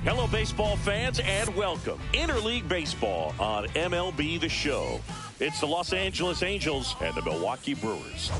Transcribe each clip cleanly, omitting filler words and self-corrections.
Hello, baseball fans, and welcome. Interleague Baseball on MLB The Show. It's the Los Angeles Angels and the Milwaukee Brewers.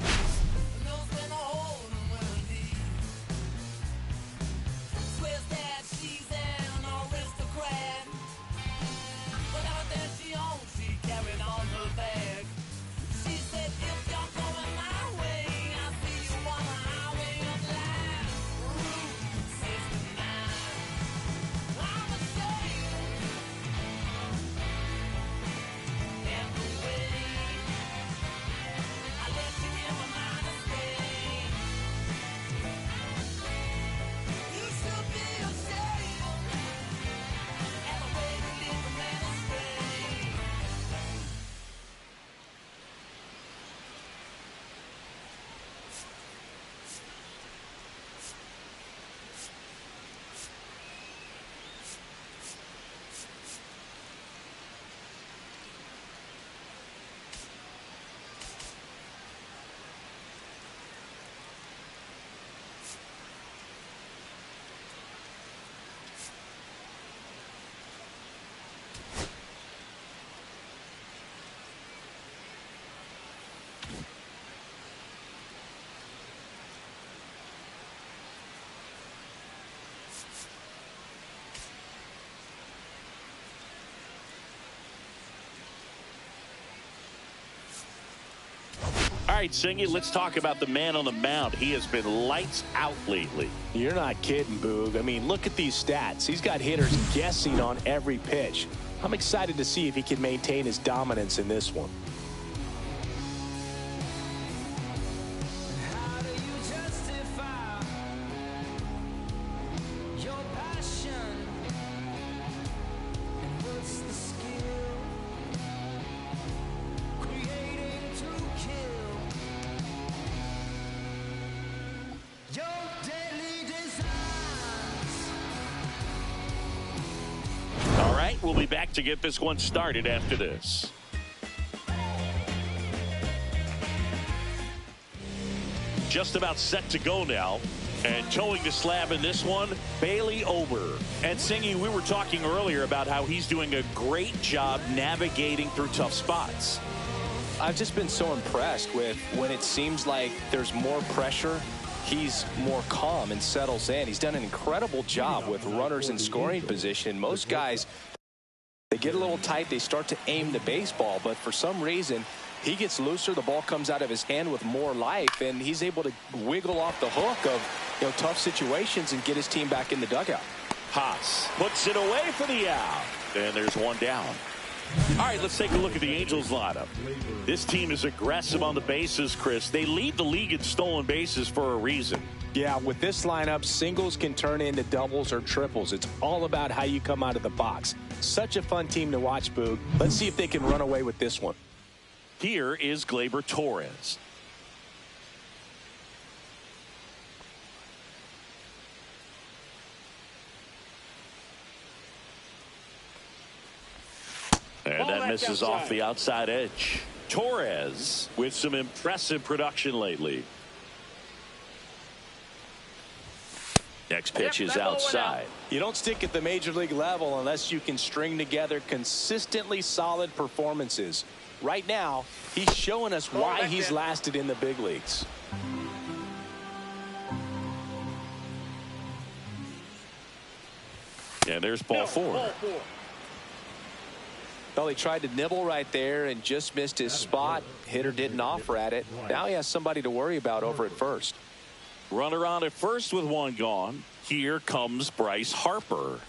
right, Singy, let's talk about the man on the mound. He has been lights out lately. You're not kidding, Boog. I mean, look at these stats. He's got hitters guessing on every pitch. I'm excited to see if he can maintain his dominance in this one. We'll be back to get this one started after this. Just about set to go now. And towing the slab in this one, Bailey Ober. And Singy, we were talking earlier about how he's doing a great job navigating through tough spots. I've just been so impressed with when it seems like there's more pressure, he's more calm and settles in. He's done an incredible job with runners in scoring position. Most guys, they get a little tight, they start to aim the baseball, but for some reason, he gets looser, the ball comes out of his hand with more life, and he's able to wiggle off the hook of tough situations and get his team back in the dugout. Haas puts it away for the out, and there's one down. All right, let's take a look at the Angels lineup. This team is aggressive on the bases, Chris. They lead the league in stolen bases for a reason. Yeah, with this lineup, singles can turn into doubles or triples. It's all about how you come out of the box. Such a fun team to watch, Boog. Let's see if they can run away with this one. Here is Gleyber Torres. And that misses off the outside edge. Torres with some impressive production lately. Next pitch is outside. You don't stick at the major league level unless you can string together consistently solid performances. Right now, he's showing us why he's lasted in the big leagues. And there's ball four. Well, he tried to nibble right there and just missed his spot. Hitter didn't offer at it. Now he has somebody to worry about over at first. Runner on at first with one gone. Here comes Bryce Harper.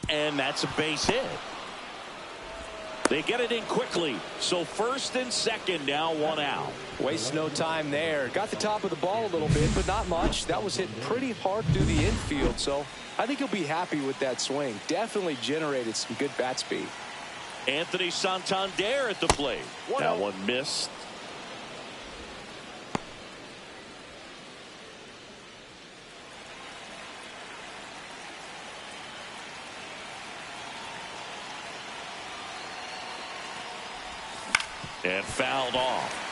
And that's a base hit. They get it in quickly. So first and second, now one out. Wastes no time there. Got the top of the ball a little bit, but not much. That was hit pretty hard through the infield, so I think he'll be happy with that swing. Definitely generated some good bat speed. Anthony Santander at the plate. That one missed. And fouled off.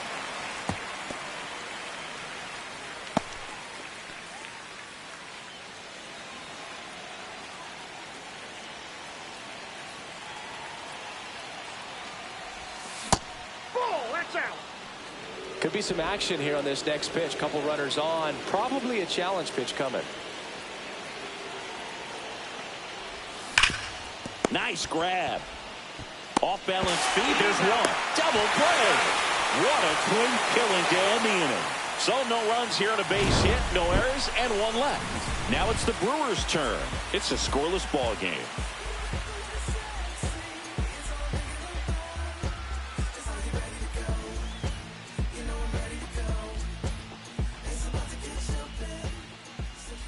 That's out. Could be some action here on this next pitch. Couple runners on. Probably a challenge pitch coming. Nice grab. Off balance feed. There's one. Double play. What a clean killing to end the inning. So no runs here on a base hit, no errors, and one left. Now it's the Brewers' turn. It's a scoreless ball game.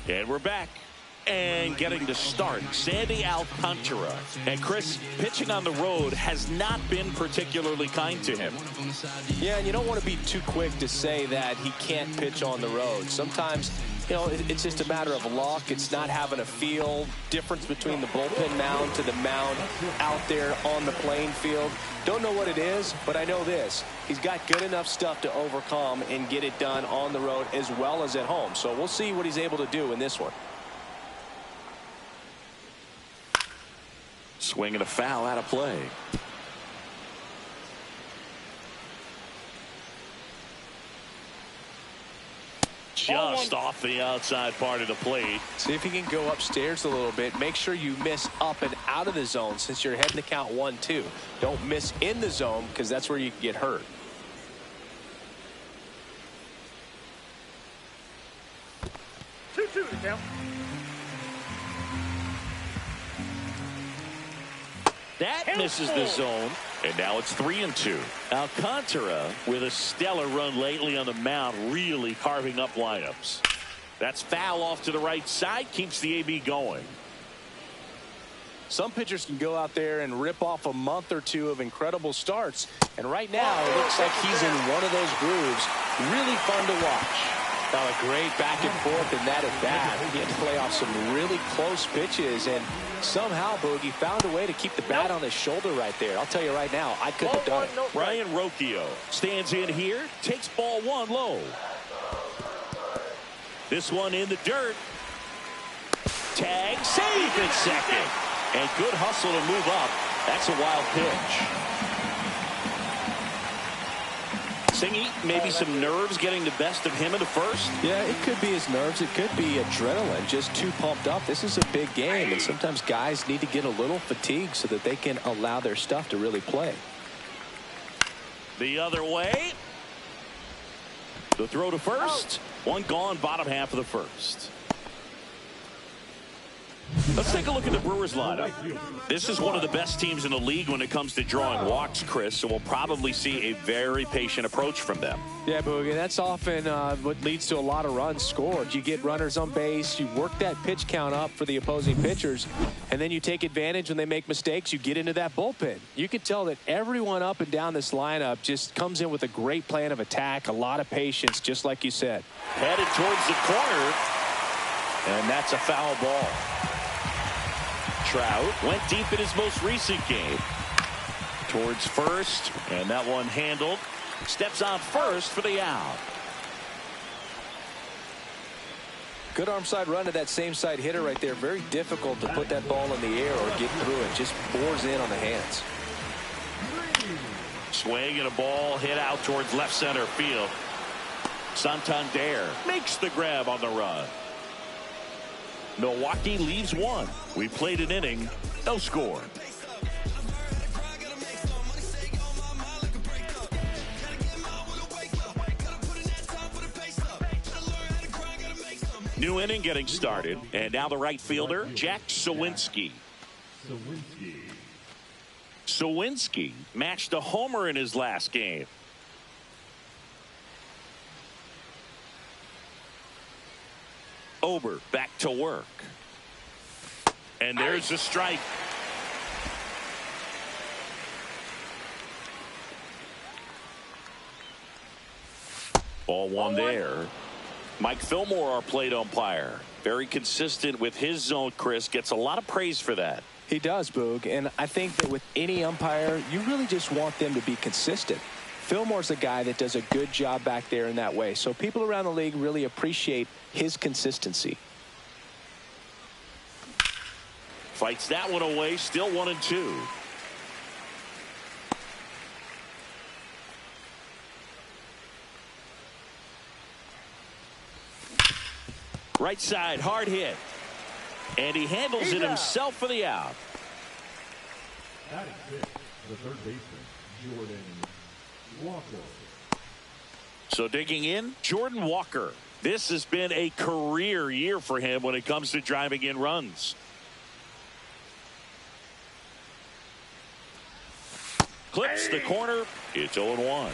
And we're back. And getting to start, Sandy Alcantara. And Chris, pitching on the road has not been particularly kind to him. Yeah, and you don't want to be too quick to say that he can't pitch on the road. Sometimes, it's just a matter of luck. It's not having a feel. Difference between the bullpen mound to the mound out there on the playing field. Don't know what it is, but I know this. He's got good enough stuff to overcome and get it done on the road as well as at home. So we'll see what he's able to do in this one. Swing and a foul out of play. Just off the outside part of the plate. See if he can go upstairs a little bit. Make sure you miss up and out of the zone since you're heading to count 1-2. Don't miss in the zone because that's where you can get hurt. That misses the zone, and now it's 3-2. Alcantara, with a stellar run lately on the mound, really carving up lineups. That's foul off to the right side, keeps the AB going. Some pitchers can go out there and rip off a month or two of incredible starts, and right now it looks like he's in one of those grooves. Really fun to watch. Now a great back and forth in that at bat. He had to play off some really close pitches, and somehow Boogie found a way to keep the bat on his shoulder right there. I'll tell you right now, I couldn't have done it. Brian Rocchio stands in here, takes ball one low. This one in the dirt. Tag, save at second. And good hustle to move up. That's a wild pitch. Singy, maybe some nerves getting the best of him in the first. Yeah, it could be his nerves. It could be adrenaline, just too pumped up. This is a big game, and sometimes guys need to get a little fatigued so that they can allow their stuff to really play. The other way. The throw to first. One gone, bottom half of the first. Let's take a look at the Brewers lineup. This is one of the best teams in the league when it comes to drawing walks, Chris, so we'll probably see a very patient approach from them. Yeah, Boogie, that's often what leads to a lot of runs scored. You get runners on base, you work that pitch count up for the opposing pitchers, and then you take advantage when they make mistakes. You get into that bullpen. You can tell that everyone up and down this lineup just comes in with a great plan of attack, a lot of patience, just like you said. Headed towards the corner, and that's a foul ball. Trout went deep in his most recent game. Towards first, and that one handled. Steps on first for the out. Good arm side run to that same side hitter right there. Very difficult to put that ball in the air or get through it. Just bores in on the hands. Swing and a ball hit out towards left center field. Santander makes the grab on the run. Milwaukee leaves one. We played an inning, no score. New inning getting started, and now the right fielder, Jack Sawinski. Sawinski matched a homer in his last game. Ober back to work. And there's the strike. Ball one there. Mike Fillmore, our plate umpire. Very consistent with his zone, Chris. Gets a lot of praise for that. He does, Boog. And I think that with any umpire, you really just want them to be consistent. Fillmore's a guy that does a good job back there in that way. So people around the league really appreciate his consistency. Fights that one away. Still 1-2. Right side, hard hit. And he handles it himself for the out. The third baseman, Jordan Walker. So digging in, Jordan Walker. This has been a career year for him when it comes to driving in runs. Clips the corner. It's 0-1.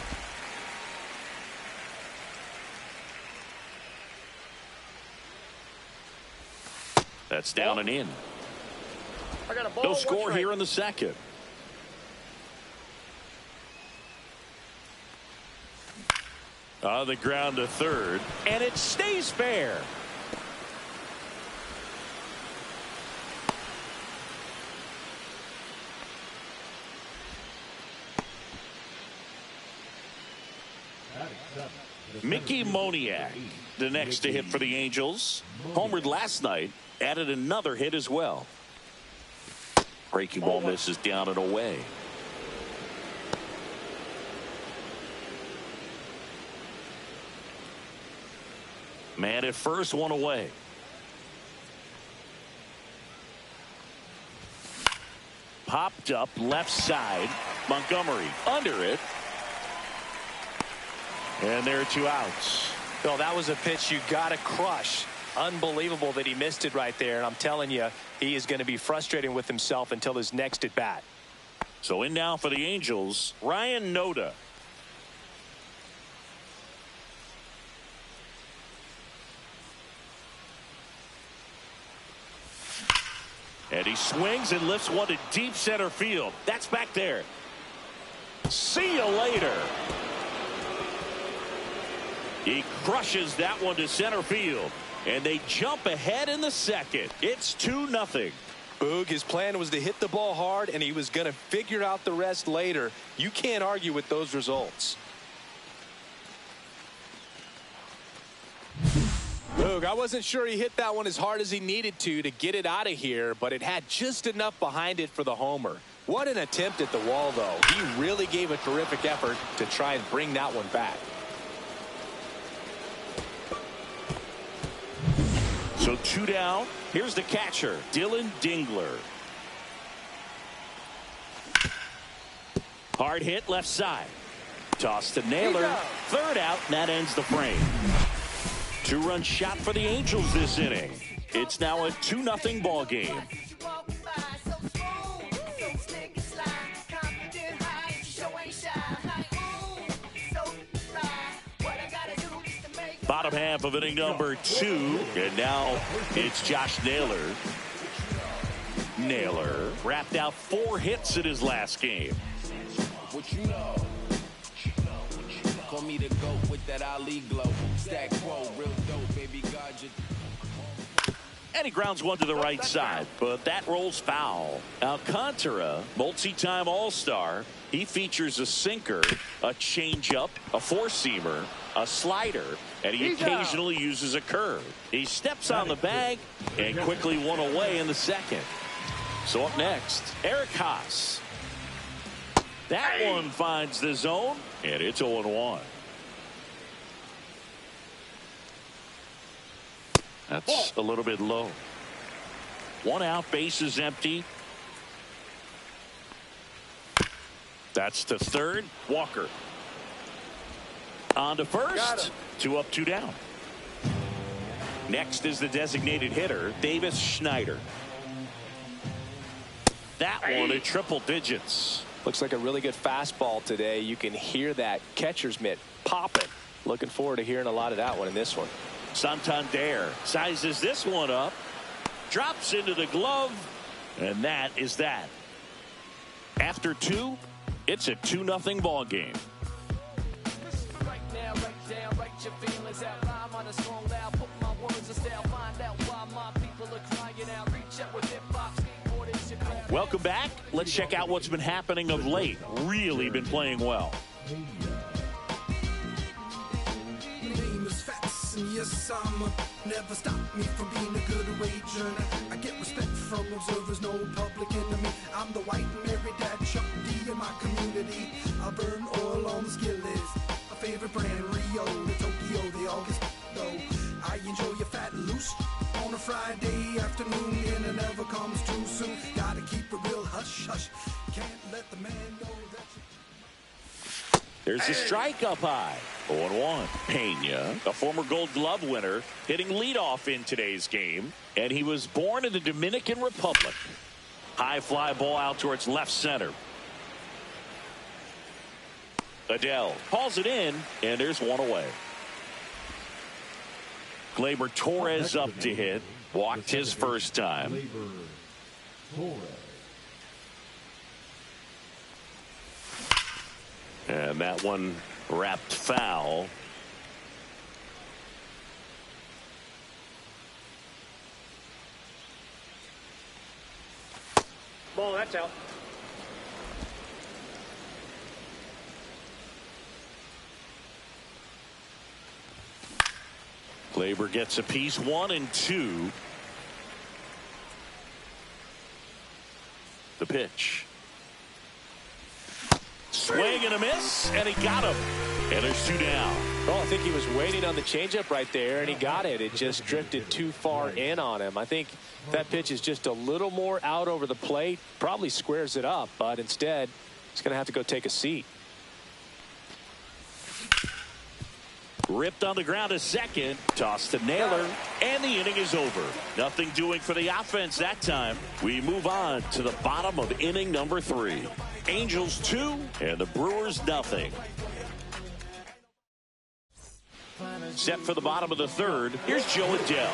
That's down and in. No score here in the second. On the ground to third, and it stays fair. Mickey Moniak, the next to hit for the Angels. Homered last night, added another hit as well. Breaking ball misses down and away. Man at first, one away. Popped up left side. Montgomery under it. And there are two outs. Well, that was a pitch you got to crush. Unbelievable that he missed it right there. And I'm telling you, he is going to be frustrating with himself until his next at bat. So in now for the Angels, Ryan Noda. And he swings and lifts one to deep center field. That's back there. See you later. He crushes that one to center field. And they jump ahead in the second. It's 2-0. Boog, his plan was to hit the ball hard, and he was going to figure out the rest later. You can't argue with those results. Boog, I wasn't sure he hit that one as hard as he needed to get it out of here, but it had just enough behind it for the homer. What an attempt at the wall, though. He really gave a terrific effort to try and bring that one back. So 2 down. Here's the catcher, Dylan Dingler. Hard hit left side. Toss to Naylor. Third out, and that ends the frame. 2-run shot for the Angels this inning. It's now a 2-0 ball game. Bottom half of inning number 2. And now it's Josh Naylor. Naylor wrapped out 4 hits in his last game. What you know? Call me the GOAT with that Ali glow. Stack quo, real dope, baby God. And he grounds one to the right side, but that rolls foul. Alcantara, multi-time All-Star. He features a sinker, a changeup, a four-seamer, a slider, and he occasionally uses a curve. He steps on the bag and quickly one away in the second. So up next, Eric Haas. That one finds the zone, and it's 0-1. That's a little bit low. 1 out, base is empty. That's to third. Walker. On to first. 2 up, 2 down. Next is the designated hitter, Davis Schneider. That one at triple digits. Looks like a really good fastball today. You can hear that catcher's mitt popping. Looking forward to hearing a lot of that one in this one. Santander sizes this one up, drops into the glove, and that is that. After 2, it's a 2-0 ball game. Welcome back. Let's check out what's been happening of late. Really been playing well. Yes, I'm never stop me from being a good wager. I get respect from observers, no public enemy. I'm the white Mary Dad Chuck D in my community. I burn oil on the skill list. My favorite brand, Rio, the Tokyo, they all get though. I enjoy your fat loose on a Friday afternoon, and it never comes too soon. Gotta keep it real hush hush. Can't let the man know that you. There's a strike up high. 0-1. Pena, a former Gold Glove winner, hitting leadoff in today's game. And he was born in the Dominican Republic. High fly ball out towards left center. Adele hauls it in, and there's one away. Gleyber Torres up to hit. Walked his first time. And that one wrapped foul. Ball, that's out. Gleyber gets a piece, 1 and 2. The pitch. Swing and a miss, and he got him. And there's 2 down. Well, I think he was waiting on the changeup right there, and he got it. It just drifted too far in on him. I think that pitch is just a little more out over the plate. Probably squares it up, but instead, he's going to have to go take a seat. Ripped on the ground to second. Toss to Naylor. And the inning is over. Nothing doing for the offense that time. We move on to the bottom of inning number 3. Angels 2 and the Brewers nothing. Set for the bottom of the 3rd. Here's Joe Adele.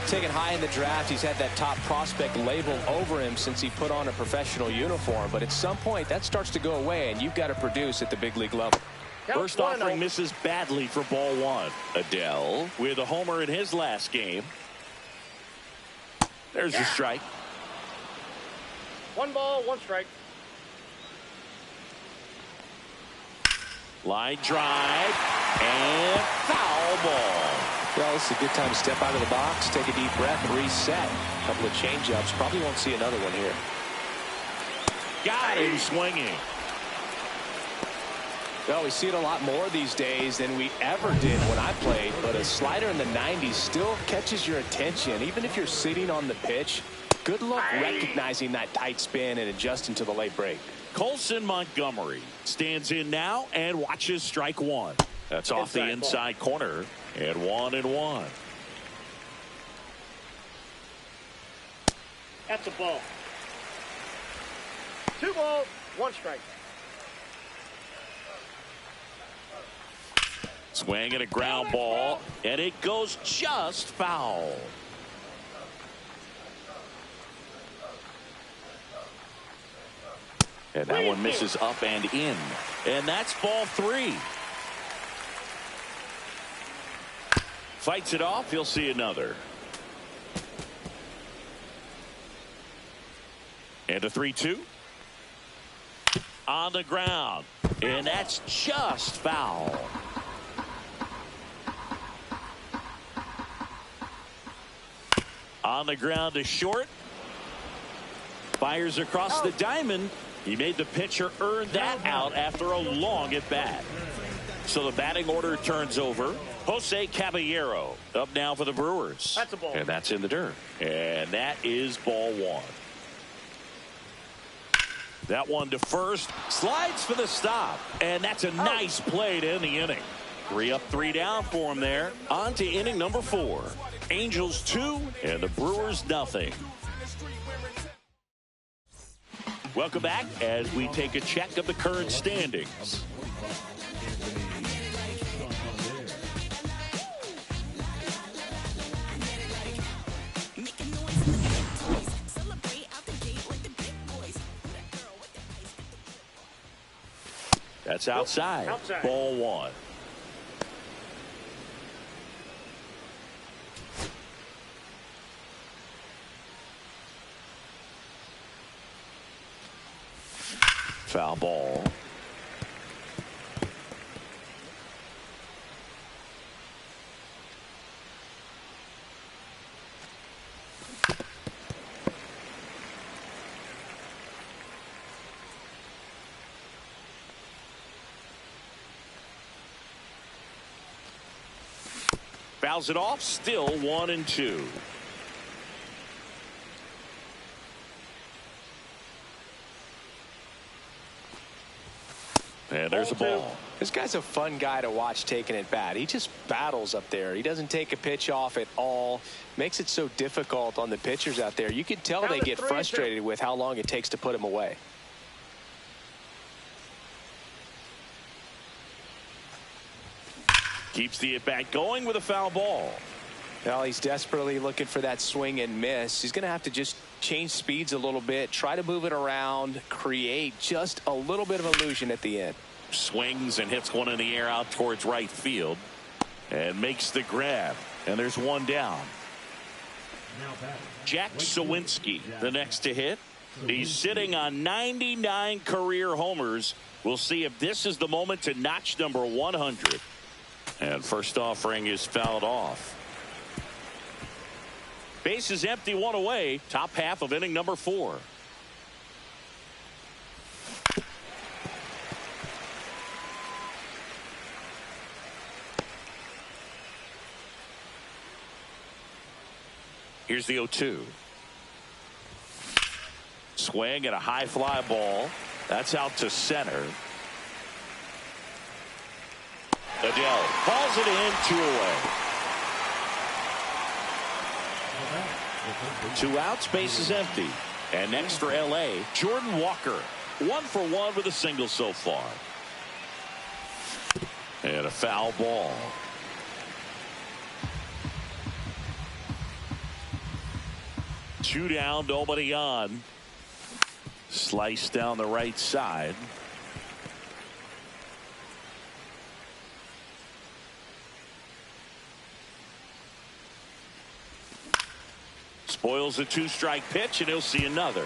Taken high in the draft, he's had that top prospect label over him since he put on a professional uniform. But at some point, that starts to go away, and you've got to produce at the big league level. First offering misses badly for ball 1. Adele with a homer in his last game. There's a strike. 1 ball, 1 strike. Line drive and foul ball. Well, this is a good time to step out of the box, take a deep breath, reset. A couple of changeups. Probably won't see another one here. Got him swinging. Well, we see it a lot more these days than we ever did when I played, but a slider in the 90s still catches your attention. Even if you're sitting on the pitch, good luck recognizing that tight spin and adjusting to the late break. Colson Montgomery stands in now and watches strike 1. That's off the inside corner, and 1-1. That's a ball. 2 balls, 1 strike. Swing and a ground ball, and it goes just foul. And that one misses up and in. And that's ball 3. Fights it off. He'll see another. And a 3-2. On the ground. And that's just foul. On the ground to short. Fires across the diamond. He made the pitcher earn that out after a long at bat. So the batting order turns over. Jose Caballero up now for the Brewers. That's a ball. And that's in the dirt. And that is ball 1. That one to first. Slides for the stop. And that's a nice play to end the inning. 3 up, 3 down for him there. On to inning number 4. Angels 2 and the Brewers nothing. Welcome back as we take a check of the current standings. That's outside. Ball 1. Foul ball. Fouls it off. Still 1-2. And there's a ball. This guy's a fun guy to watch taking at bat. He just battles up there. He doesn't take a pitch off at all. Makes it so difficult on the pitchers out there. You can tell they get frustrated with how long it takes to put him away. Keeps the at-bat going with a foul ball. Well, he's desperately looking for that swing and miss. He's going to have to just change speeds a little bit, try to move it around, create just a little bit of illusion at the end. Swings and hits one in the air out towards right field and makes the grab. And there's one down. Jack Sawinski, the next to hit. He's sitting on 99 career homers. We'll see if this is the moment to notch number 100. And first offering is fouled off. Base is empty, 1 away. Top half of inning number 4. Here's the 0-2. Swing and a high fly ball. That's out to center. Adele hauls it in, 2 away. 2 outs, base is empty. And next for L.A., Jordan Walker. 1 for 1 with a single so far. And a foul ball. Two down, nobody on. Slice down the right side. Spoils a 2-strike pitch, and he'll see another.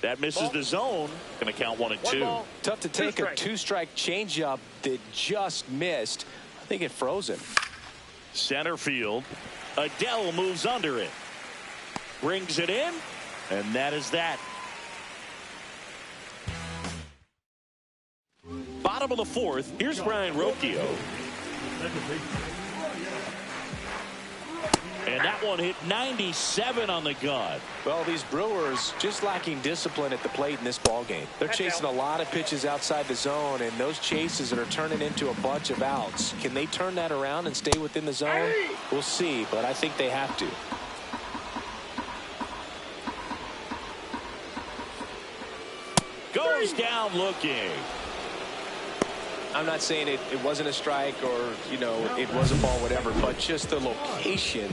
That misses the zone. Going to count 1 and 2. Tough to take a 2-strike changeup that just missed. I think it froze him. Center field. Adele moves under it. Brings it in. And that is that. Bottom of the 4th. Here's Brian Rocchio. And that one hit 97 on the gun. Well, these Brewers just lacking discipline at the plate in this ball game. They're chasing a lot of pitches outside the zone, and those chases that are turning into a bunch of outs. Can they turn that around and stay within the zone? We'll see, but I think they have to. Goes down looking. I'm not saying it wasn't a strike or, you know, it was a ball, whatever, but just the location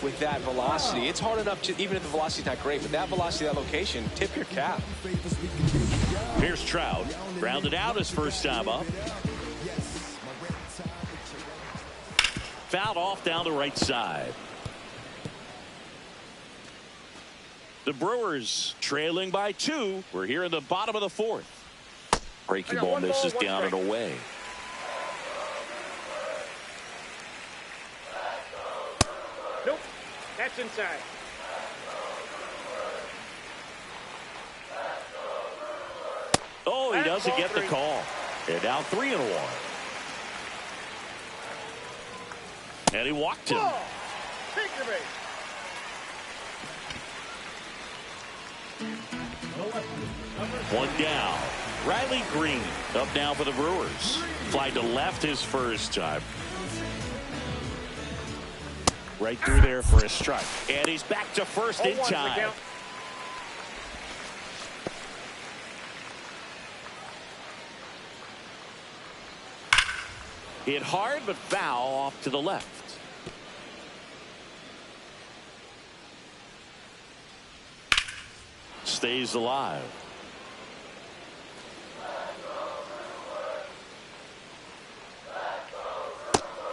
with that velocity. It's hard enough, to, even if the velocity's not great, but that velocity, that location, tip your cap. Here's Trout. Grounded out his first time up. Fouled off down the right side. The Brewers trailing by 2. We're here in the bottom of the 4th. Breaking ball misses down and away. Nope. That's inside. Oh, he doesn't get the call. And now 3-1. And he walked him. Take your base. One down. Riley Green up now for the Brewers. Fly to left his first time. Right through there for a strike. And he's back to first in time. Hit hard but foul off to the left. Stays alive.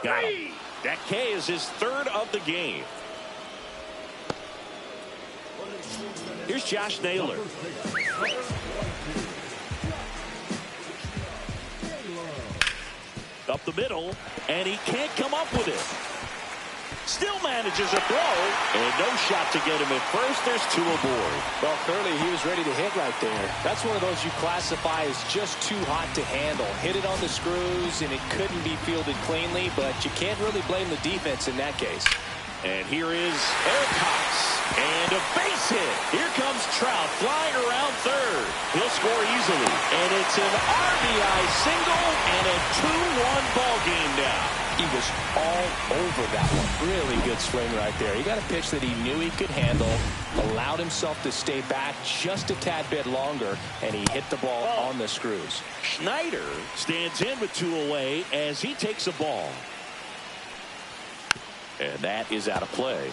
Got him. That K is his 3rd of the game. Here's Josh Naylor. Up the middle, and he can't come up with it. Still manages a throw, and no shot to get him at first. There's 2 aboard. Well, clearly he was ready to hit right there. That's one of those you classify as just too hot to handle. Hit it on the screws, and it couldn't be fielded cleanly, but you can't really blame the defense in that case. And here is Eric Cox. And a base hit. Here comes Trout flying around 3rd. He'll score easily. And it's an RBI single and a 2-1 ball game now. He was all over that one. Really good swing right there. He got a pitch that he knew he could handle, allowed himself to stay back just a tad bit longer, and he hit the ball on the screws. Schneider stands in with 2 away as he takes a ball. And that is out of play.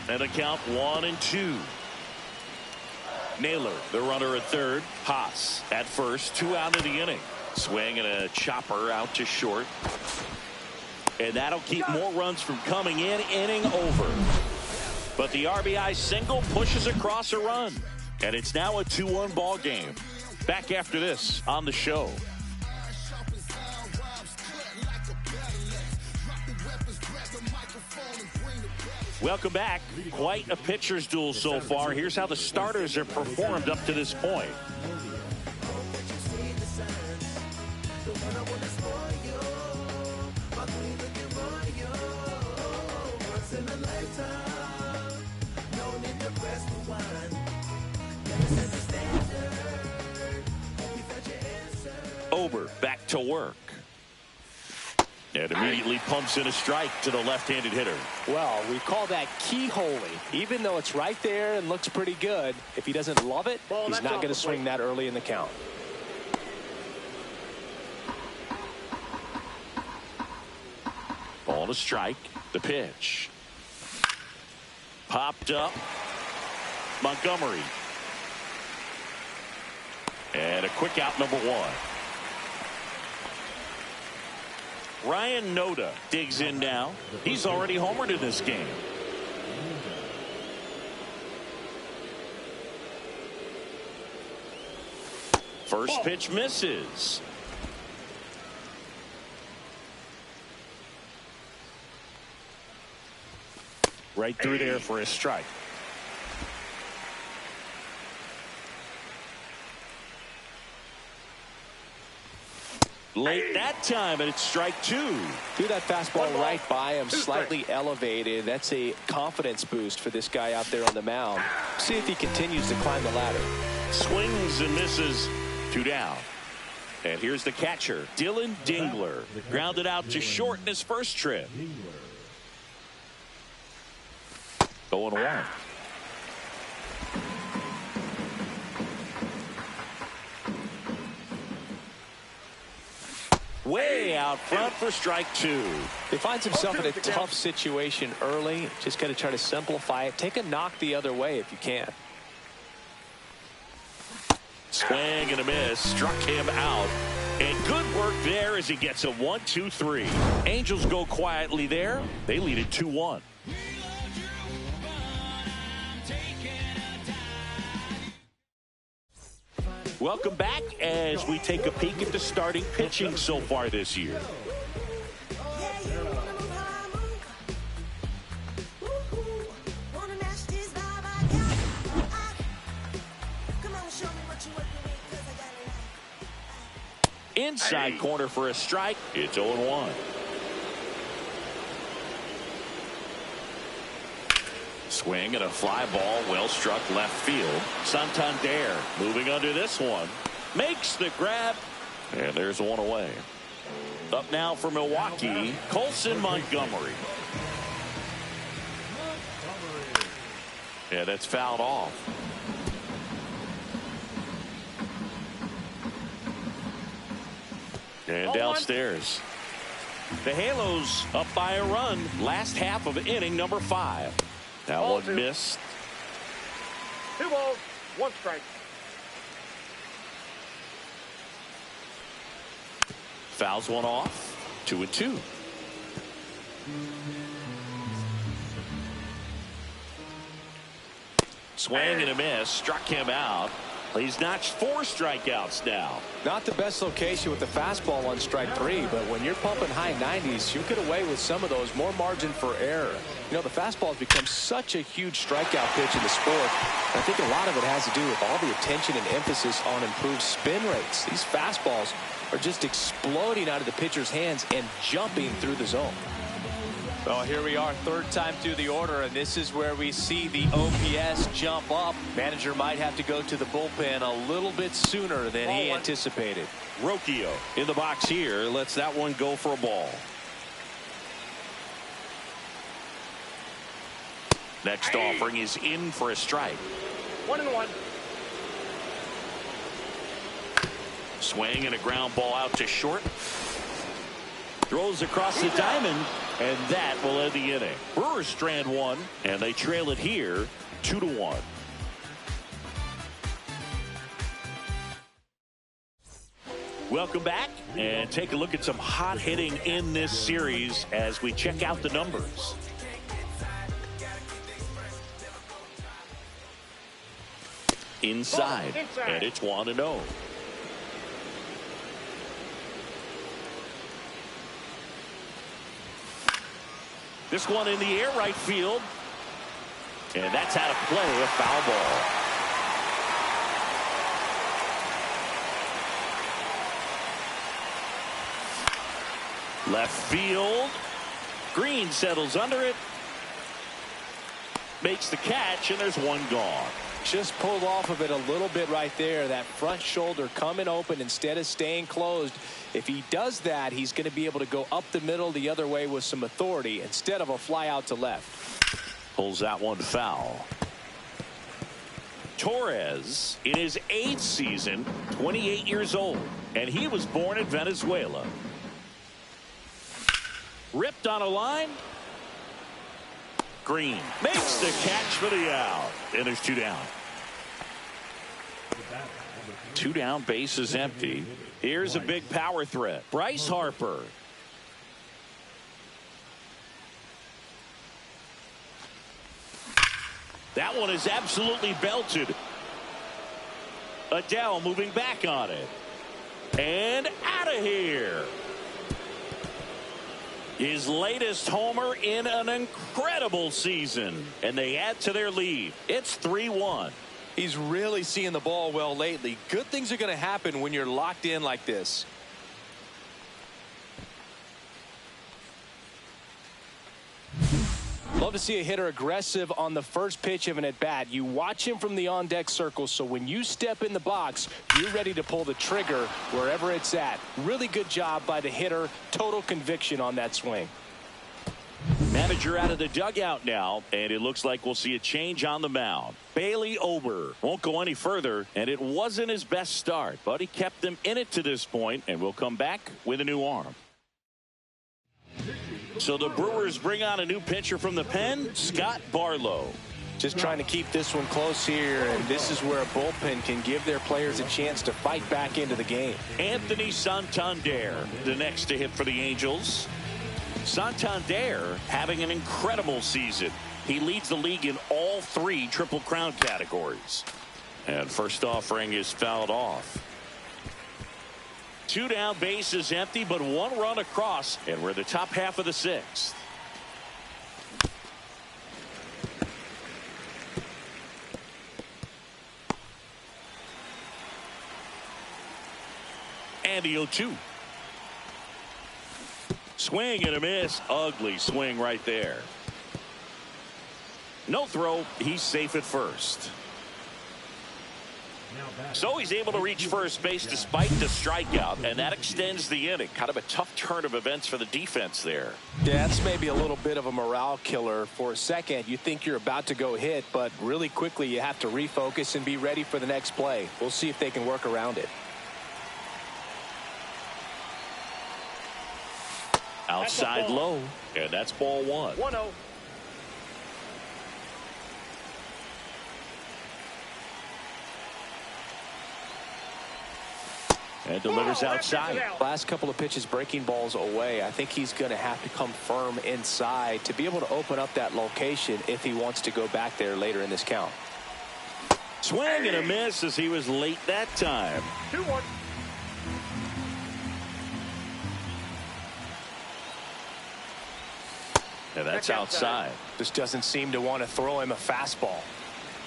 And a count 1-2. Naylor, the runner at 3rd. Haas at first. 2 out of the inning. Swing and a chopper out to short. And that'll keep more runs from coming in. Inning over. But the RBI single pushes across a run. And it's now a 2-1 ball game. Back after this on the show. Welcome back. Quite a pitcher's duel so far. Here's how the starters have performed up to this point. Ober back to work. And immediately pumps in a strike to the left-handed hitter. Well, we call that keyholing. Even though it's right there and looks pretty good, if he doesn't love it, he's not going to swing that early in the count. Ball to strike. The pitch. Popped up. Montgomery. And a quick out, number one. Ryan Noda digs in now. He's already homered in this game. First pitch misses. Right through there for a strike. Late that time, and it's strike two. Threw that fastball right by him, slightly elevated. That's a confidence boost for this guy out there on the mound. See if he continues to climb the ladder. Swings and misses. 2 down. And here's the catcher, Dylan Dingler. Grounded out to short in his first trip. 0-1. Way out front for strike two. He finds himself in a tough situation early. Just got to try to simplify it. Take a knock the other way if you can. Swing and a miss. Struck him out. And good work there as he gets a 1-2-3. Angels go quietly there. They lead it 2-1. Welcome back as we take a peek at the starting pitching so far this year. Inside corner for a strike. It's 0-1. Swing and a fly ball, well struck left field. Santander moving under this one. Makes the grab. And there's one away. Up now for Milwaukee, Colson Montgomery. Yeah, that's fouled off. And downstairs. The Halos up by a run. Last half of inning number 5. That one missed. 2 balls, 1 strike. Fouls one off. 2-2. Swing and a miss. Struck him out. He's notched 4 strikeouts now. Not the best location with the fastball on strike 3, but when you're pumping high 90s, you get away with some of those. More margin for error. You know, the fastball has become such a huge strikeout pitch in the sport. I think a lot of it has to do with all the attention and emphasis on improved spin rates. These fastballs are just exploding out of the pitcher's hands and jumping through the zone. Well, here we are, 3rd time through the order, and this is where we see the OPS jump up. Manager might have to go to the bullpen a little bit sooner than he anticipated. Rocchio in the box here. Lets that one go for a ball. Next offering is in for a strike. 1-1. Swing and a ground ball out to short. Throws across the diamond, and that will end the inning. Brewers strand 1, and they trail it here 2-1. Welcome back, and take a look at some hot hitting in this series as we check out the numbers. Inside. And it's 1-0. This one in the air, right field. And that's out of play, a foul ball. Left field. Green settles under it. makes the catch, and there's one gone. Just pulled off of it a little bit right there. That front shoulder coming open instead of staying closed. If he does that, he's going to be able to go up the middle the other way with some authority instead of a fly out to left. Pulls that one foul. Torres in his 8th season, 28 years old, and he was born in Venezuela. Ripped on a line. Green makes the catch for the out, and there's 2 down. 2 down, base is empty. Here's a big power threat. Bryce Harper. That one is absolutely belted. Adele moving back on it. And out of here. His latest homer in an incredible season. And they add to their lead. It's 3-1. He's really seeing the ball well lately. Good things are going to happen when you're locked in like this. Love to see a hitter aggressive on the first pitch of an at-bat. You watch him from the on-deck circle, so when you step in the box, you're ready to pull the trigger wherever it's at. Really good job by the hitter. Total conviction on that swing. Manager out of the dugout now, and it looks like we'll see a change on the mound. Bailey Ober won't go any further, and it wasn't his best start, but he kept them in it to this point, and we'll come back with a new arm. So the Brewers bring on a new pitcher from the pen, Scott Barlow. Just trying to keep this one close here, and this is where a bullpen can give their players a chance to fight back into the game. Anthony Santander, the next to hit for the Angels. Santander having an incredible season. He leads the league in all 3 Triple Crown categories. And first offering is fouled off. 2 down, base is empty, but 1 run across, and we're the top half of the 6th. And the 0-2. Swing and a miss. Ugly swing right there. No throw. He's safe at first. So he's able to reach first base despite the strikeout, and that extends the inning. Kind of a tough turn of events for the defense there. Yeah, that's maybe a little bit of a morale killer. For a second, you think you're about to go hit, but really quickly you have to refocus and be ready for the next play. We'll see if they can work around it. Outside low, and that's ball 1. 1-0. And delivers outside. Last couple of pitches breaking balls away. I think he's going to have to come firm inside to be able to open up that location if he wants to go back there later in this count. Swing and a miss as he was late that time. 2-1. And that's outside. Just doesn't seem to want to throw him a fastball.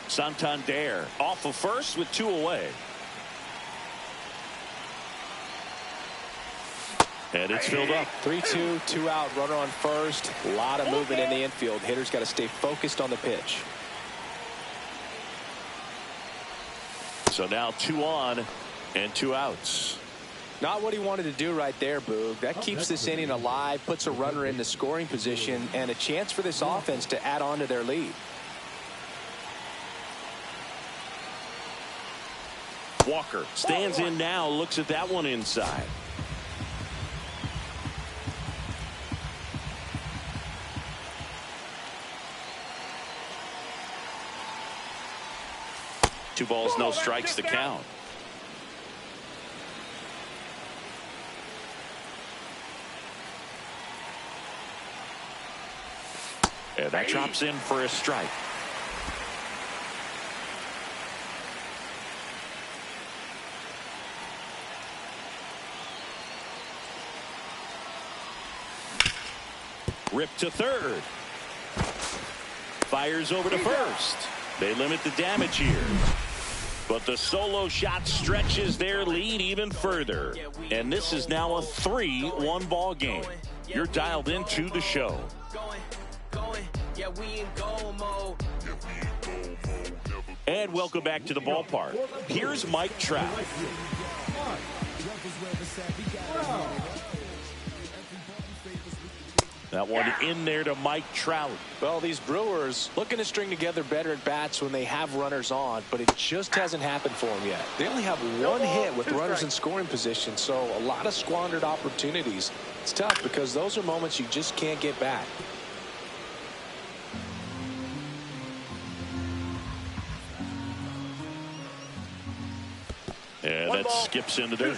Santander off of first with 2 away. And it's filled up. 3-2, 2 out, runner on first. A lot of movement in the infield. Hitter's got to stay focused on the pitch. So now 2 on and 2 outs. Not what he wanted to do right there, Boog. That keeps this inning alive, puts a runner in the scoring position, and a chance for this offense to add on to their lead. Walker stands in now, looks at that one inside. Two balls, no strikes to count. And that drops in for a strike. Ripped to third. Fires over to first. They limit the damage here. But the solo shot stretches their lead even further. And this is now a 3-1 ball game. You're dialed into the show. Yeah, we in goal mode. And welcome back to the ballpark. Here's Mike Trout. That one in there to Mike Trout. Well, these Brewers looking to string together better at bats when they have runners on, but it just hasn't happened for them yet. They only have one hit with runners in scoring position, so a lot of squandered opportunities. It's tough because those are moments you just can't get back. And that skips into there.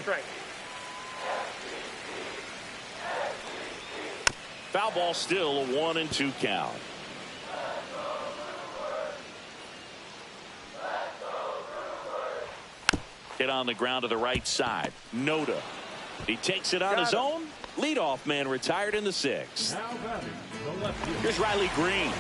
Foul ball, still a 1-2 count. Hit on the ground to the right side. Noda. He takes it on his own. Leadoff man retired in the 6th. Here's Riley Green.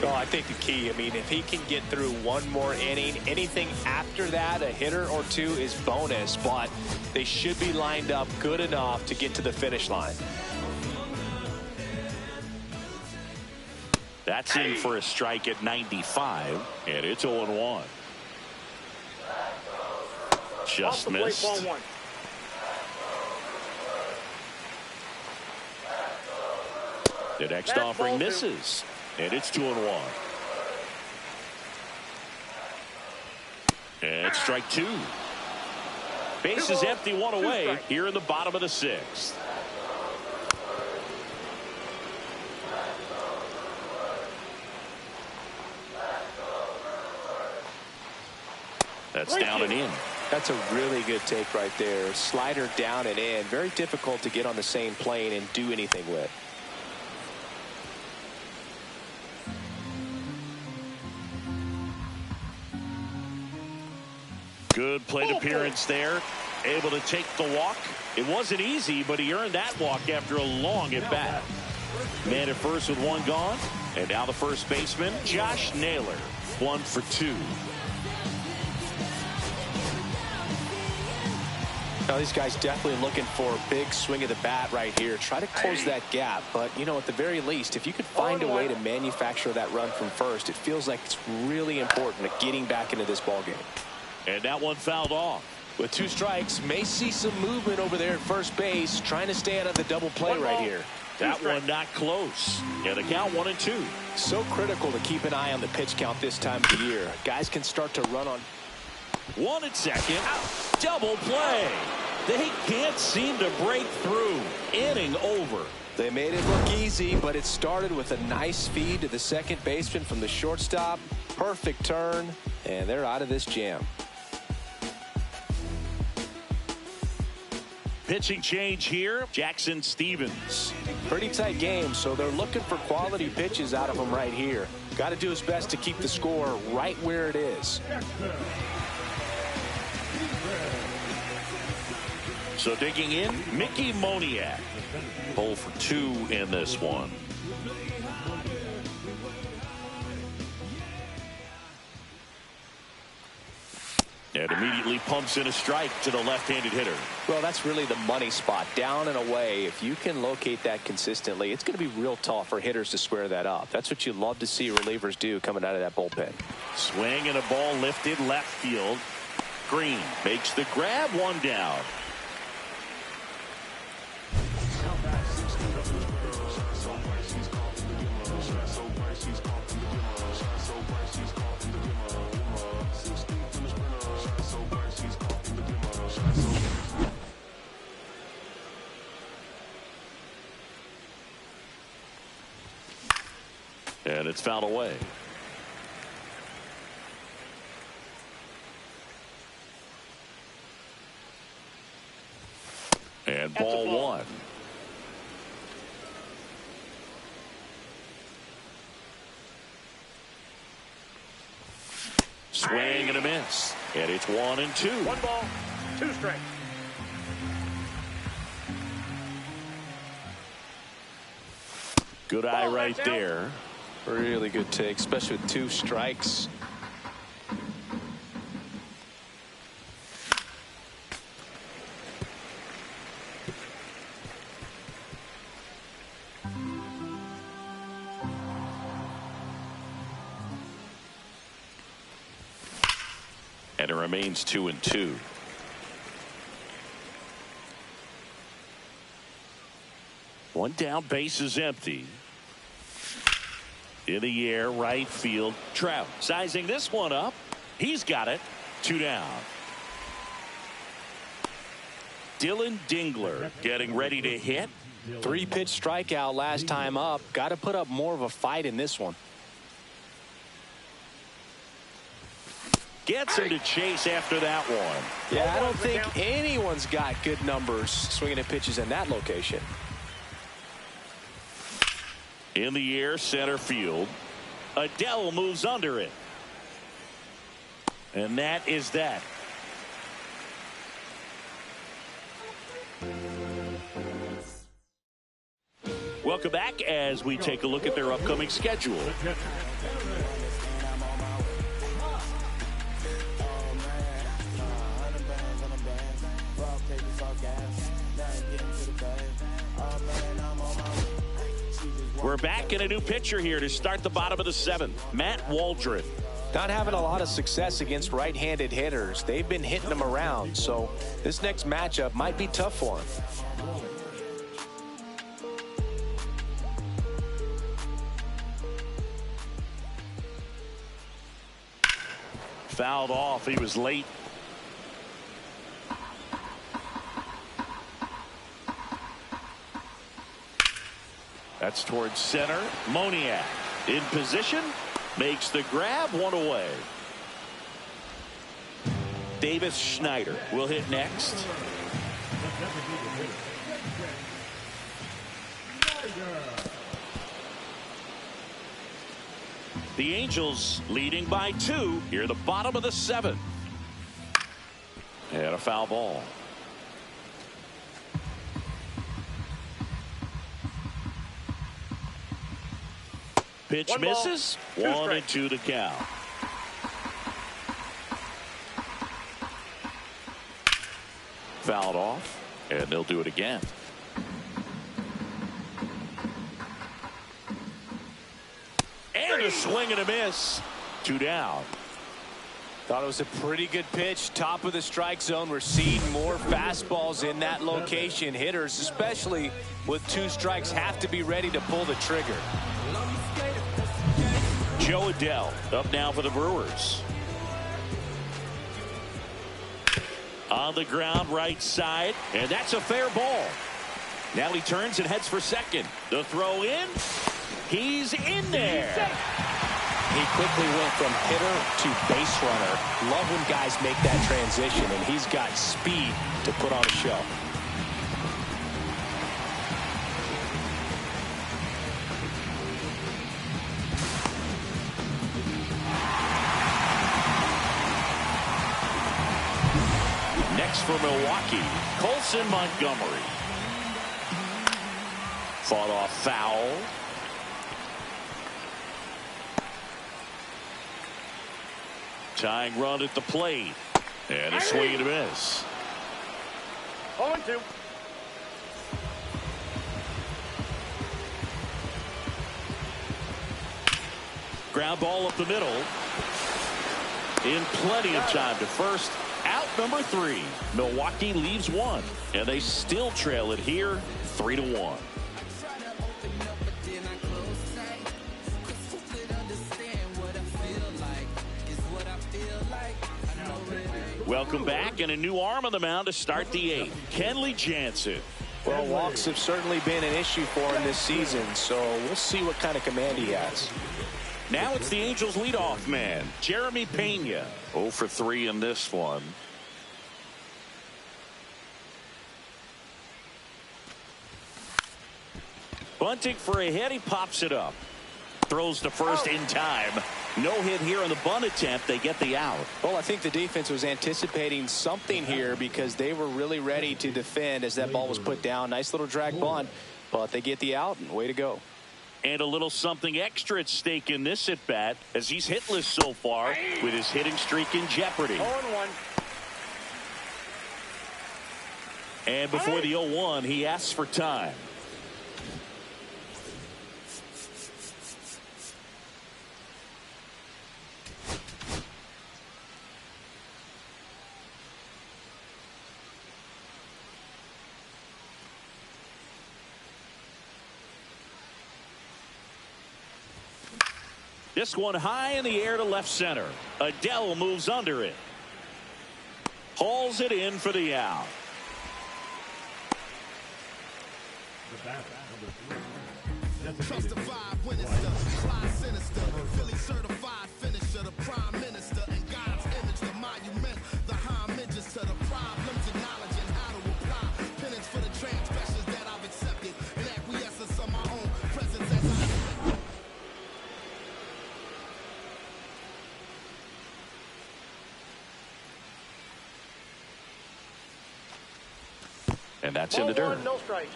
Well, I think the key, if he can get through one more inning, anything after that, a hitter or two is bonus, but they should be lined up good enough to get to the finish line. That's in for a strike at 95, and it's 0-1. Just missed. The next offering misses. And it's 2-1. And strike 2. Base is empty, 1 away here in the bottom of the 6th. That's down and in. That's a really good take right there. Slider down and in. Very difficult to get on the same plane and do anything with. Good plate appearance there. Able to take the walk. It wasn't easy, but he earned that walk after a long at bat. Man at first with 1 gone. And now the first baseman, Josh Naylor. 1 for 2. Now these guys definitely looking for a big swing of the bat right here. Try to close that gap. But, at the very least, if you could find a way to manufacture that run from first, it feels like it's really important at getting back into this ballgame. And that one fouled off. With 2 strikes, may see some movement over there at first base, trying to stay out of the double play right here. That one not close. And the count 1-2. So critical to keep an eye on the pitch count this time of the year. Guys can start to run on. 1 at second. Double play. They can't seem to break through. Inning over. They made it look easy, but it started with a nice feed to the second baseman from the shortstop. Perfect turn, and they're out of this jam. Pitching change here. Jackson Stevens. Pretty tight game, so they're looking for quality pitches out of him right here. Got to do his best to keep the score right where it is. So digging in, Mickey Moniak. 0 for 2 in this one. And immediately pumps in a strike to the left-handed hitter. Well, that's really the money spot. Down and away. If you can locate that consistently, it's going to be real tough for hitters to square that up. That's what you love to see relievers do coming out of that bullpen. Swing and a ball lifted left field. Green makes the grab, 1 down. And it's fouled away. And ball 1. Swing and a miss. And it's 1-2. 1 ball, 2 strikes. Good eye right there. Really good take, especially with 2 strikes. And it remains 2-2. One down, base is empty. In the air, right field. Trout sizing this one up. He's got it. 2 down. Dylan Dingler getting ready to hit. 3-pitch strikeout last time up. Got to put up more of a fight in this one. Gets him to chase after that one. Yeah, I don't think anyone's got good numbers swinging at pitches in that location. In the air, center field. Adele moves under it. And that is that. Welcome back as we take a look at their upcoming schedule. We're back in a new pitcher here to start the bottom of the 7th. Matt Waldron. Not having a lot of success against right-handed hitters. They've been hitting them around, so this next matchup might be tough for him. Fouled off. He was late. That's towards center. Moniak in position. Makes the grab. 1 away. Davis Schneider will hit next. The Angels leading by 2 here, the bottom of the 7th. And a foul ball. Pitch misses. 1-2 the count. Fouled off, and they'll do it again. And a swing and a miss. 2 down. Thought it was a pretty good pitch. Top of the strike zone. We're seeing more fastballs in that location. Hitters, especially with 2 strikes, have to be ready to pull the trigger. Joe Adele up now for the Brewers. On the ground, right side, and that's a fair ball. Now he turns and heads for second. The throw in. He's in there. He quickly went from hitter to base runner. Love when guys make that transition, and he's got speed to put on a show. Next for Milwaukee, Colson Montgomery. Fought off foul. Tying run at the plate. And a swing and a miss. 0-2. Ground ball up the middle. In plenty of time to first. Out number 3. Milwaukee leaves 1. And they still trail it here 3-1. Welcome back, and a new arm on the mound to start the 8th. Kenley Jansen. Well, walks have certainly been an issue for him this season, so we'll see what kind of command he has. Now it's the Angels leadoff man, Jeremy Pena. 0 for 3 in this one. Bunting for a hit. He pops it up. Throws to first in time. No hit here on the bunt attempt. They get the out. Well, I think the defense was anticipating something here because they were really ready to defend as that ball was put down. Nice little drag bunt, but they get the out, and way to go. And a little something extra at stake in this at bat as he's hitless so far with his hitting streak in jeopardy. 0-1. And before the 0-1, he asks for time. This one high in the air to left center. Adele moves under it. Hauls it in for the out. The bat, number 3. Trust the vibe when it's the fly sinister. Philly certified finisher, the prime minister. And God's image, the monument. The homages to the problems and knowledge and how to apply. Penance for the transgressions that I've accepted. And acquiescence of my own presence as I expected. And that's in the dirt. No strikes.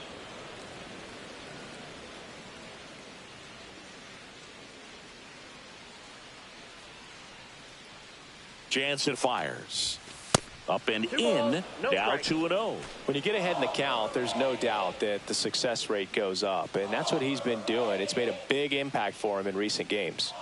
Jansen fires. Up and 2 in. balls, no Now strikes. 2-0. When you get ahead in the count, there's no doubt that the success rate goes up, and that's what he's been doing. It's made a big impact for him in recent games.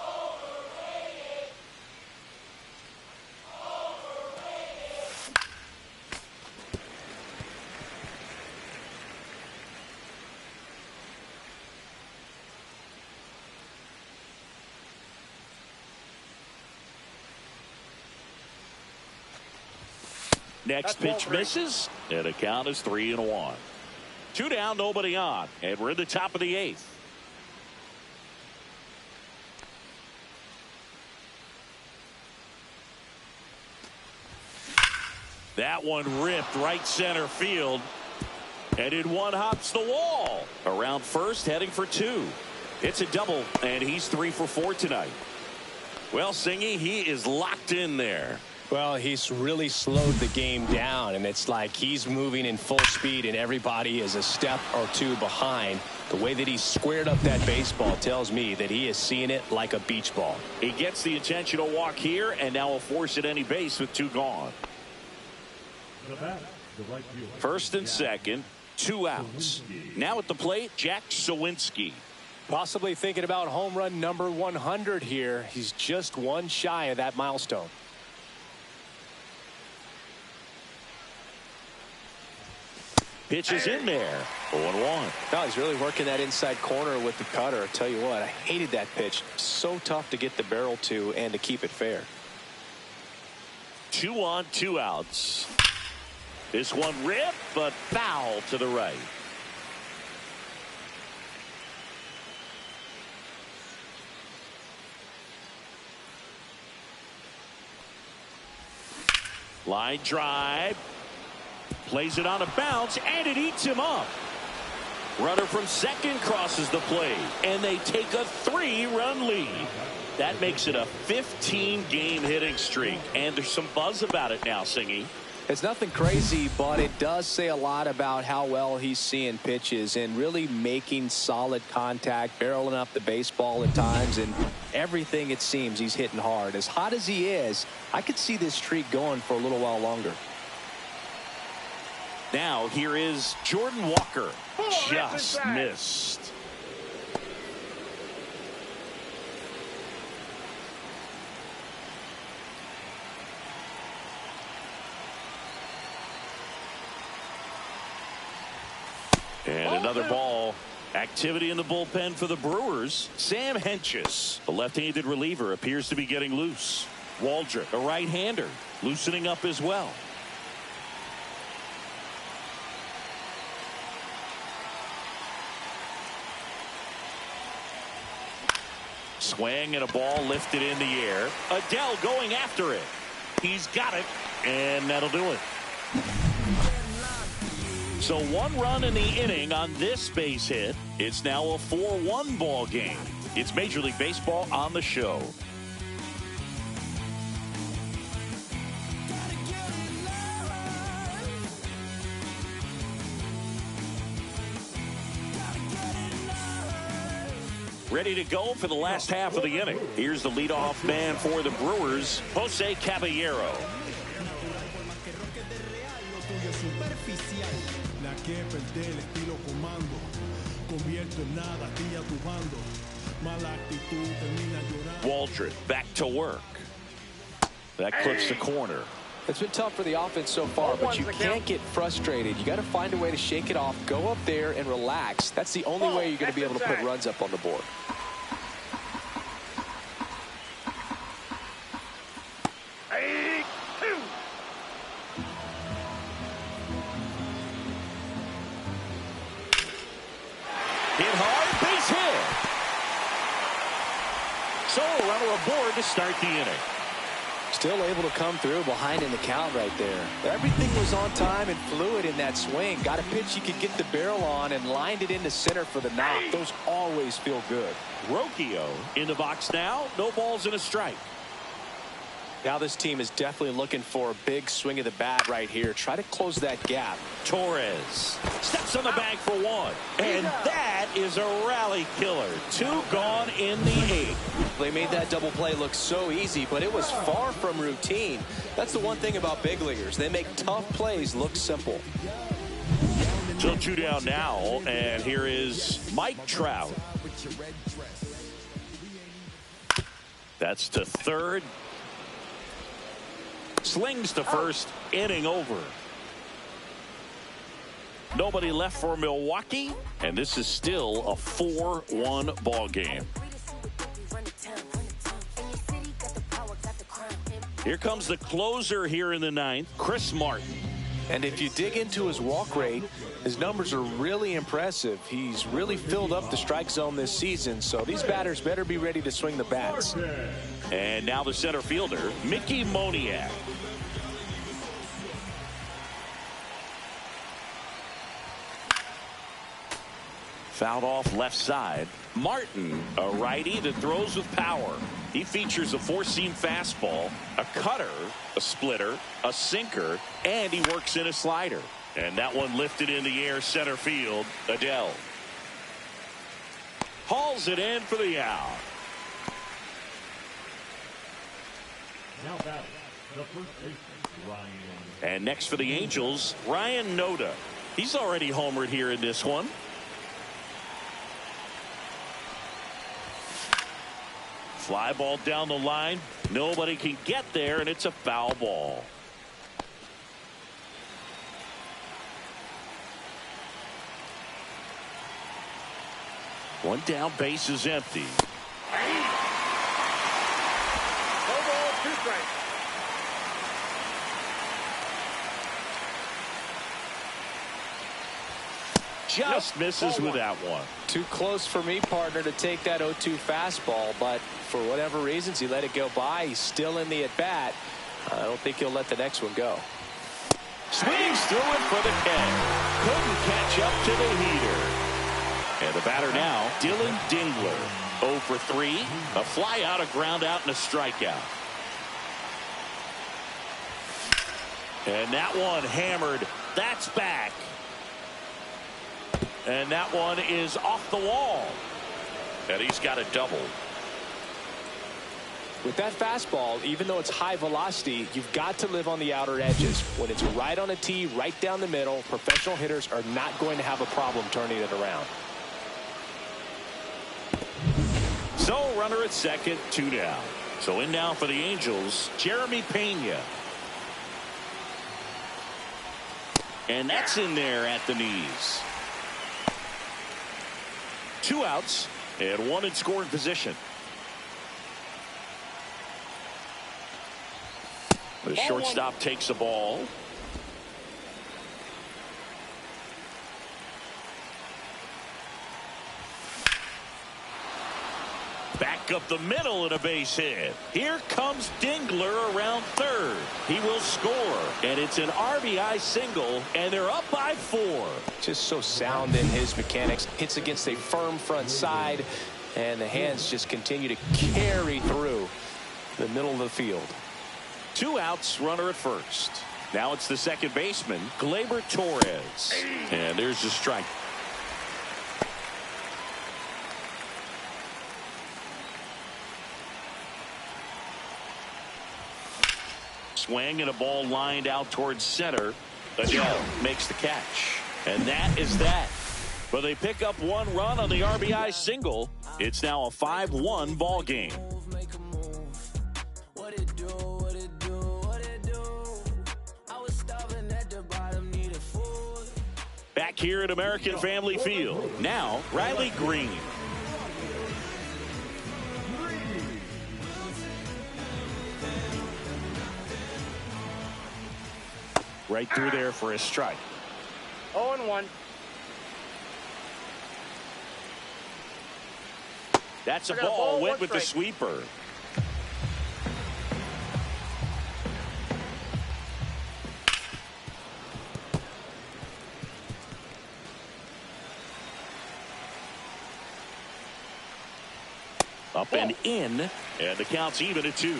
Next pitch misses, and the count is 3-1. 2 down, nobody on, and we're in the top of the 8th. That one ripped right center field, and in one hops the wall. Around first, heading for 2. It's a double, and he's 3 for 4 tonight. Well, Singy, he is locked in there. Well, he's really slowed the game down, and it's like he's moving in full speed, and everybody is a step or 2 behind. The way that he squared up that baseball tells me that he is seeing it like a beach ball. He gets the intentional walk here, and now will force at any base with 2 gone. The bat, the right fielder. First and second, 2 outs. Now at the plate, Jack Sawinski. Possibly thinking about home run number 100 here. He's just 1 shy of that milestone. Pitch is in there. 0-1. No, he's really working that inside corner with the cutter. I tell you what, I hated that pitch. So tough to get the barrel to and to keep it fair. 2 on, 2 outs. This one ripped, but foul to the right. Line drive. Plays it on a bounce, and it eats him up. Runner from second crosses the plate, and they take a 3-run lead. That makes it a 15-game hitting streak, and there's some buzz about it now, Singy. It's nothing crazy, but it does say a lot about how well he's seeing pitches and really making solid contact, barreling up the baseball at times, and everything it seems he's hitting hard. As hot as he is, I could see this streak going for a little while longer. Now here is Jordan Walker. Just missed. And another ball. Activity in the bullpen for the Brewers. Sam Hentges, the left-handed reliever, appears to be getting loose. Waldrop, a right-hander, loosening up as well. Swing and a ball lifted in the air. Adele going after it. He's got it, and that'll do it. So 1 run in the inning on this base hit. It's now a 4-1 ball game. It's Major League Baseball on the show. Ready to go for the last half of the inning. Here's the leadoff man for the Brewers, Jose Caballero. Waldrop back to work. That clips the corner. It's been tough for the offense so far, but you can't get frustrated. You got to find a way to shake it off, go up there and relax. That's the only way you're going to be able to put runs up on the board. board to start the inning. Still able to come through behind in the count right there. Everything was on time and fluid in that swing. Got a pitch you could get the barrel on and lined it into center for the knock. Those always feel good. Rocchio in the box now. No balls and a strike. Now this team is definitely looking for a big swing of the bat right here. Try to close that gap. Torres steps on the bag for one. And that is a rally killer. 2 gone in the 8th. They made that double play look so easy, but it was far from routine. That's the one thing about big leaguers. They make tough plays look simple. Still 2 down now, and here is Mike Trout. That's to third. Slings to first. Inning over. Nobody left for Milwaukee, and this is still a 4-1 ball game. Here comes the closer here in the 9th, Chris Martin. And if you dig into his walk rate, his numbers are really impressive. He's really filled up the strike zone this season, so these batters better be ready to swing the bats. And now the center fielder, Mickey Moniak. Fouled off left side. Martin, a righty that throws with power. He features a 4-seam fastball, a cutter, a splitter, a sinker, and he works in a slider. And that one lifted in the air center field. Adele hauls it in for the out. Now batting, the first baseman, Ryan. And next for the Angels, Ryan Noda. He's already homered here in this one. Fly ball down the line. Nobody can get there, and it's a foul ball. One down, base is empty. No ball, 2 strikes. Just misses with that one. Too close for me, partner, to take that 0-2 fastball, but for whatever reasons he let it go by. He's still in the at-bat. I don't think he'll let the next one go. Swings through it for the K. Couldn't catch up to the heater. And the batter now, Dylan Dingler. 0 for 3. A fly out, a ground out, and a strikeout. And that one hammered. That's back. And that one is off the wall. And he's got a double. With that fastball, even though it's high velocity, you've got to live on the outer edges. When it's right on a tee, right down the middle, professional hitters are not going to have a problem turning it around. So runner at second, 2 down. So in now for the Angels, Jeremy Pena. And that's in there at the knees. 2 outs and 1 in scoring position. The shortstop takes the ball. Back up the middle and a base hit. Here comes Dingler around third. He will score, and it's an RBI single, and they're up by 4. Just so sound in his mechanics. Hits against a firm front side, and the hands just continue to carry through the middle of the field. 2 outs, runner at first. Now it's the second baseman, Gleyber Torres. And there's the strike. Swing and a ball lined out towards center. Adele makes the catch. And that is that. But they pick up 1 run on the RBI single. It's now a 5-1 ball game. Back here at American Family Field. Now, Riley Green. Right through there for a strike. 0-1. That's a ball. Went with the sweeper. Up and in, and the count's even at 2.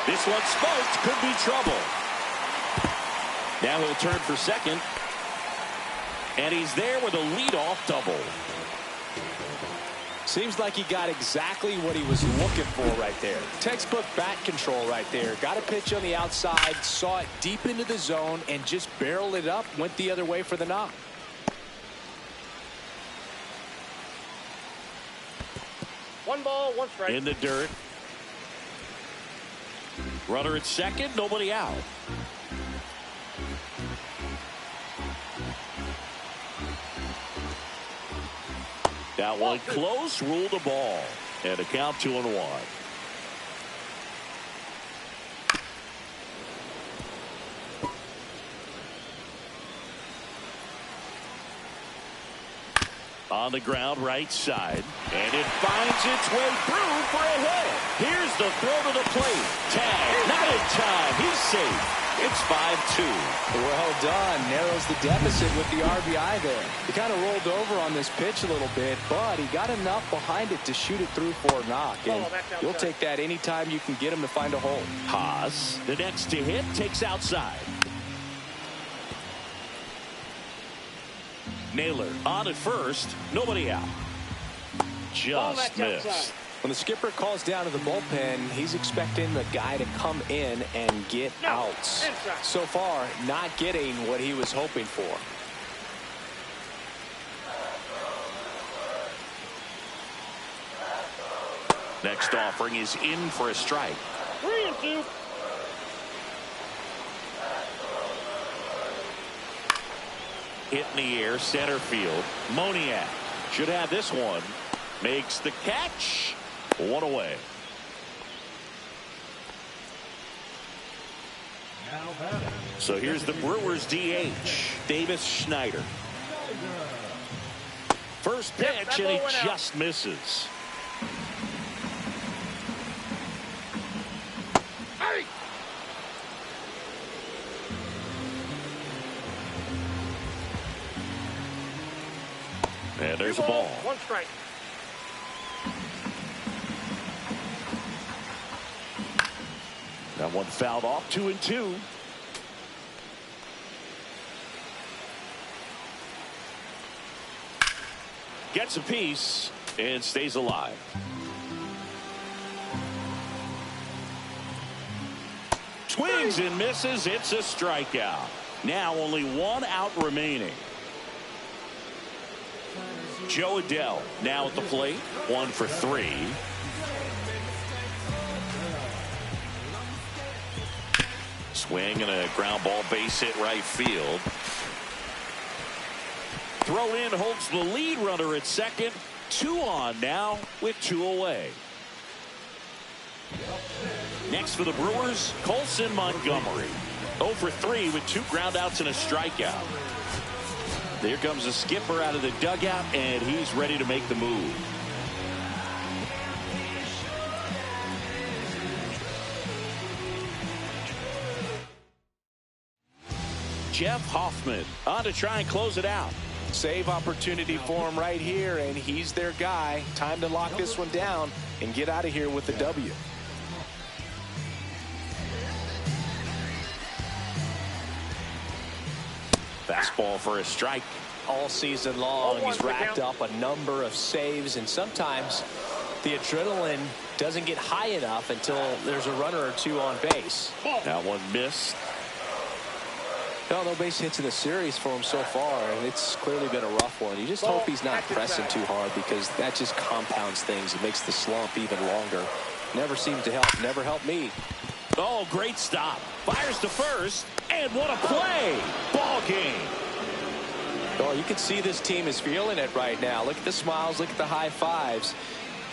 This one smoked, could be trouble. Now he'll turn for second. And he's there with a leadoff double. Seems like he got exactly what he was looking for right there. Textbook bat control right there. Got a pitch on the outside, saw it deep into the zone, and just barreled it up, went the other way for the knock. One ball, one strike. In the dirt. Runner at second, nobody out. That one close, ruled a ball. And a count 2-1. On the ground, right side. And it finds its way through for a hit. Here's the throw to the plate. Tag, not in time. He's safe. It's 5-2. Well done. Narrows the deficit with the RBI there. He kind of rolled over on this pitch a little bit, but he got enough behind it to shoot it through for a knock. And you'll take that anytime you can get him to find a hole. Haas, the next to hit, takes outside. Naylor on at first, nobody out. Just missed. When the skipper calls down to the bullpen, he's expecting the guy to come in and get outs. So far, not getting what he was hoping for. Next offering is in for a strike. 3-2. Hit in the air, center field. Moniak should have this one. Makes the catch. One away. So here's the Brewers DH, Davis Schneider. First pitch, and he just misses. And there's a ball. One strike. That one fouled off. 2-2. Gets a piece and stays alive. Swings and misses. It's a strikeout. Now only one out remaining. Joe Adell now at the plate. 1 for 3. Swing and a ground ball, base hit right field. Throw in holds the lead runner at second. 2 on now with 2 away. Next for the Brewers, Colson Montgomery. 0 for 3 with 2 groundouts and a strikeout. There comes the skipper out of the dugout, and he's ready to make the move. Jeff Hoffman on to try and close it out. Save opportunity for him right here, and he's their guy. Time to lock this one down and get out of here with the W. Fastball for a strike. All season long, he's racked up a number of saves, and sometimes the adrenaline doesn't get high enough until there's a runner or 2 on base. That one missed. No base hits in the series for him so far, and it's clearly been a rough one. You just hope he's not pressing too hard, because that just compounds things. It makes the slump even longer. Never seemed to help. Never helped me. Oh, great stop. Fires to first, and what a play. Ball game. Oh, you can see this team is feeling it right now. Look at the smiles. Look at the high fives.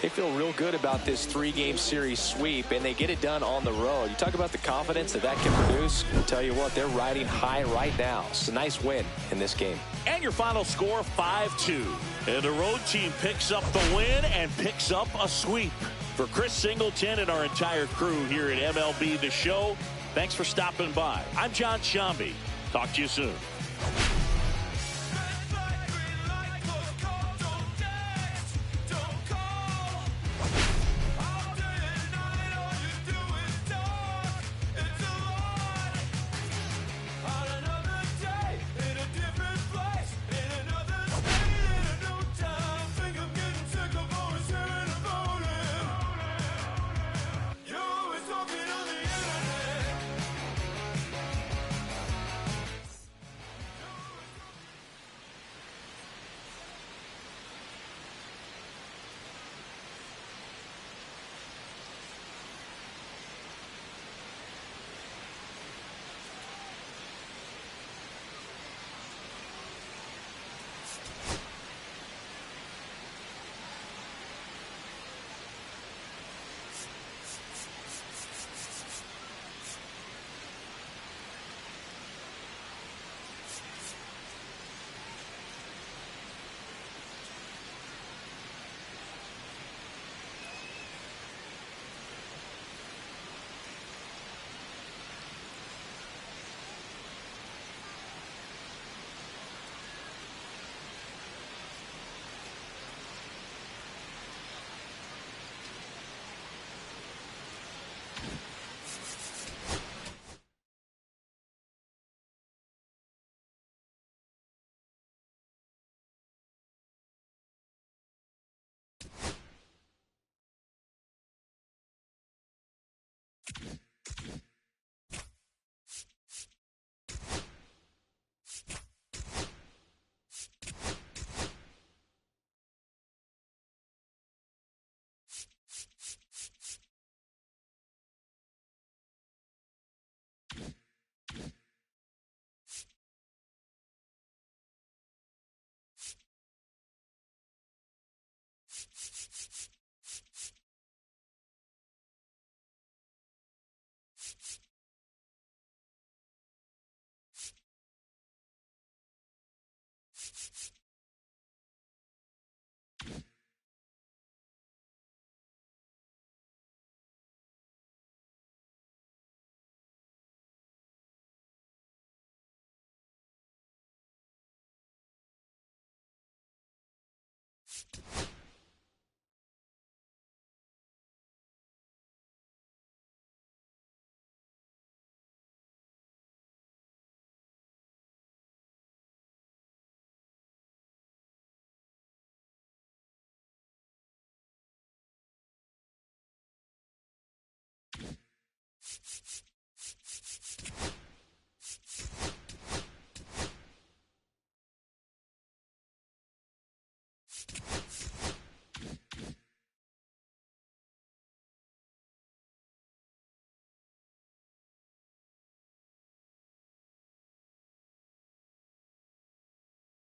They feel real good about this 3-game series sweep, and they get it done on the road. You talk about the confidence that can produce. I'll tell you what, they're riding high right now. It's a nice win in this game. And your final score, 5-2. And the road team picks up the win and picks up a sweep. For Chris Singleton and our entire crew here at MLB The Show, thanks for stopping by. I'm John Shambi. Talk to you soon.